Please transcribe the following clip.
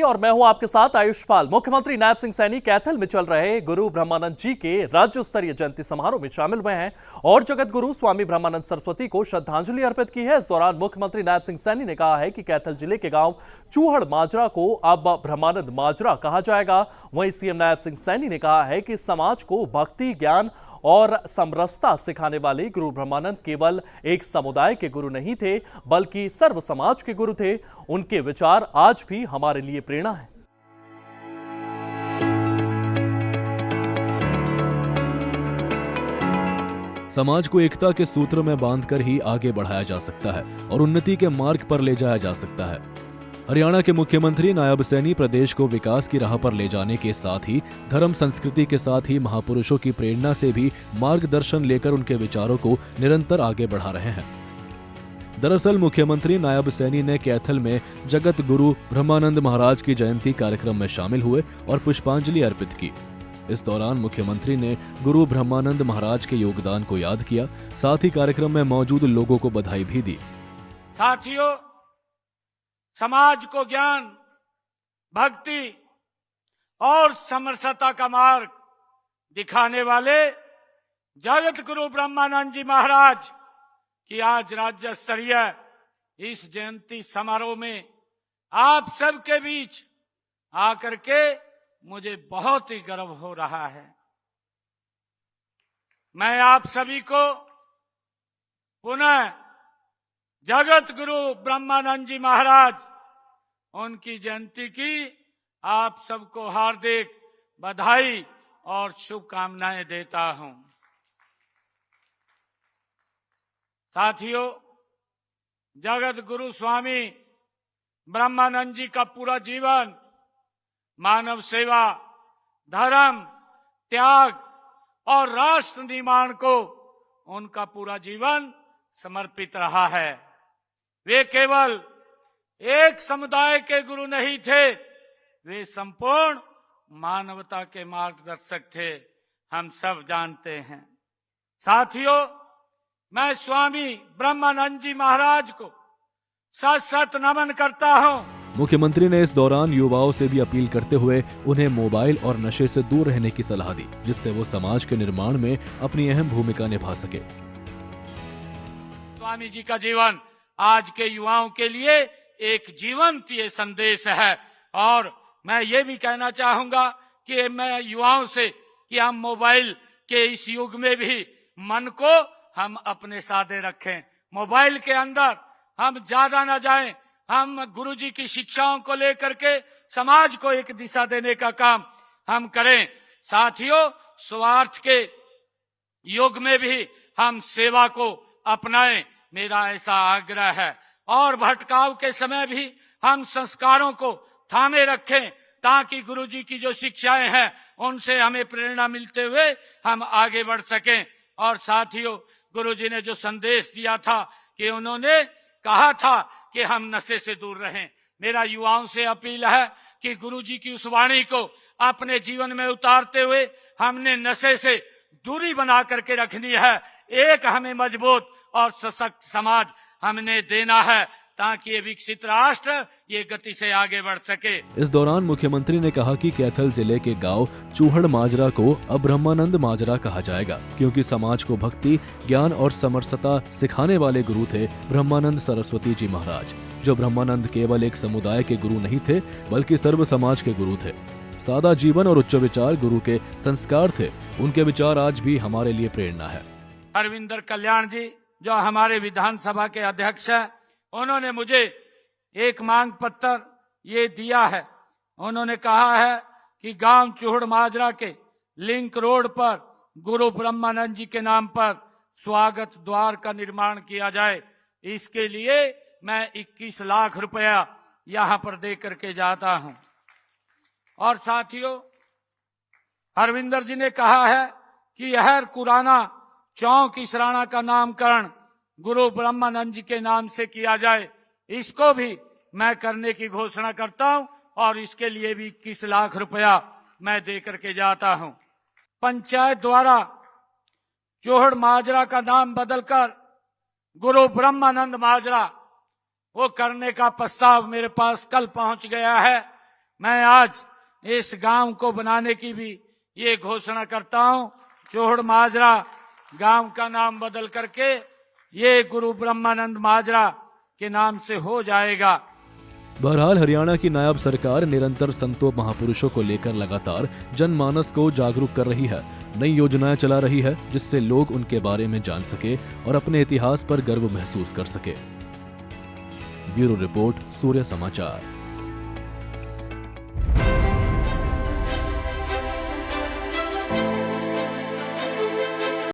और मैं हूं आपके साथ आयुष्पाल। मुख्यमंत्री नायब सिंह सैनी कैथल में चल रहे गुरु ब्रह्मानंद जी के राज्य स्तरीय जयंती समारोह में शामिल हुए हैं और जगत गुरु स्वामी ब्रह्मानंद सरस्वती को श्रद्धांजलि अर्पित की है। इस दौरान मुख्यमंत्री नायब सिंह सैनी ने कहा है कि कैथल जिले के गांव चूहड़ माजरा को अब ब्रह्मानंद माजरा कहा जाएगा। वहीं सीएम नायब सिंह सैनी ने कहा है कि समाज को भक्ति, ज्ञान और समरसता सिखाने वाले गुरु ब्रह्मानंद केवल एक समुदाय के गुरु नहीं थे, बल्कि सर्व समाज के गुरु थे। उनके विचार आज भी हमारे लिए प्रेरणा है। समाज को एकता के सूत्र में बांधकर ही आगे बढ़ाया जा सकता है और उन्नति के मार्ग पर ले जाया जा सकता है। हरियाणा के मुख्यमंत्री नायब सैनी प्रदेश को विकास की राह पर ले जाने के साथ ही धर्म संस्कृति के साथ ही महापुरुषों की प्रेरणा से भी मार्गदर्शन लेकर उनके विचारों को निरंतर आगे बढ़ा रहे हैं। दरअसल मुख्यमंत्री नायब सैनी ने कैथल में जगत गुरु ब्रह्मानंद महाराज की जयंती कार्यक्रम में शामिल हुए और पुष्पांजलि अर्पित की। इस दौरान मुख्यमंत्री ने गुरु ब्रह्मानंद महाराज के योगदान को याद किया, साथ ही कार्यक्रम में मौजूद लोगों को बधाई भी दी। साथियों, समाज को ज्ञान, भक्ति और समरसता का मार्ग दिखाने वाले जगत गुरु ब्रह्मानंद जी महाराज की आज राज्य स्तरीय इस जयंती समारोह में आप सबके बीच आकर के मुझे बहुत ही गर्व हो रहा है। मैं आप सभी को पुनः जगत गुरु ब्रह्मानंद जी महाराज उनकी जयंती की आप सबको हार्दिक बधाई और शुभकामनाएं देता हूं। साथियों, जगत गुरु स्वामी ब्रह्मानंद जी का पूरा जीवन मानव सेवा, धर्म, त्याग और राष्ट्र निर्माण को उनका पूरा जीवन समर्पित रहा है। वे केवल एक समुदाय के गुरु नहीं थे, वे संपूर्ण मानवता के मार्गदर्शक थे, हम सब जानते हैं। साथियों, मैं स्वामी ब्रह्मानंद जी महाराज को सत सत नमन करता हूं। मुख्यमंत्री ने इस दौरान युवाओं से भी अपील करते हुए उन्हें मोबाइल और नशे से दूर रहने की सलाह दी, जिससे वो समाज के निर्माण में अपनी अहम भूमिका निभा सके। स्वामी जी का जीवन आज के युवाओं के लिए एक जीवंत ये संदेश है और मैं ये भी कहना चाहूंगा कि मैं युवाओं से कि हम मोबाइल के इस युग में भी मन को हम अपने साधे रखें। मोबाइल के अंदर हम ज्यादा न जाएं, हम गुरु जी की शिक्षाओं को लेकर के समाज को एक दिशा देने का काम हम करें। साथियों, स्वार्थ के युग में भी हम सेवा को अपनाएं, मेरा ऐसा आग्रह है। और भटकाव के समय भी हम संस्कारों को थामे रखें ताकि गुरु जी की जो शिक्षाएं हैं उनसे हमें प्रेरणा मिलते हुए हम आगे बढ़ सकें। और साथियों, गुरु जी ने जो संदेश दिया था कि उन्होंने कहा था कि हम नशे से दूर रहें, मेरा युवाओं से अपील है कि गुरु जी की उस वाणी को अपने जीवन में उतारते हुए हमने नशे से दूरी बना करके रखनी है। एक हमें मजबूत और सशक्त समाज हमने देना है ताकि ये विकसित राष्ट्र ये गति से आगे बढ़ सके। इस दौरान मुख्यमंत्री ने कहा कि कैथल जिले के गांव चूहड़ माजरा को अब ब्रह्मानंद माजरा कहा जाएगा, क्योंकि समाज को भक्ति, ज्ञान और समरसता सिखाने वाले गुरु थे ब्रह्मानंद सरस्वती जी महाराज। जो ब्रह्मानंद केवल एक समुदाय के गुरु नहीं थे, बल्कि सर्व समाज के गुरु थे। सादा जीवन और उच्च विचार गुरु के संस्कार थे। उनके विचार आज भी हमारे लिए प्रेरणा है। हरविंदर कल्याण जी जो हमारे विधानसभा के अध्यक्ष हैं, उन्होंने मुझे एक मांग पत्र ये दिया है। उन्होंने कहा है कि गांव चूहड़ माजरा के लिंक रोड पर गुरु ब्रह्मानंद जी के नाम पर स्वागत द्वार का निर्माण किया जाए। इसके लिए मैं 21 लाख रुपया यहां पर दे करके जाता हूं। और साथियों, हरविंदर जी ने कहा है कि यह कुराना चौक इसराना का नामकरण गुरु ब्रह्मानंद जी के नाम से किया जाए। इसको भी मैं करने की घोषणा करता हूं और इसके लिए भी 21 लाख रुपया मैं दे करके जाता हूं। पंचायत द्वारा चूहड़ माजरा का नाम बदलकर गुरु ब्रह्मानंद माजरा वो करने का प्रस्ताव मेरे पास कल पहुंच गया है। मैं आज इस गांव को बनाने की भी ये घोषणा करता हूं। चोहड़ माजरा गांव का नाम बदल करके ये गुरु ब्रह्मानंद माजरा के नाम से हो जाएगा। बहरहाल हरियाणा की नायब सरकार निरंतर संतों महापुरुषों को लेकर लगातार जनमानस को जागरूक कर रही है, नई योजनाएं चला रही है, जिससे लोग उनके बारे में जान सके और अपने इतिहास पर गर्व महसूस कर सके। ब्यूरो रिपोर्ट, सूर्य समाचार।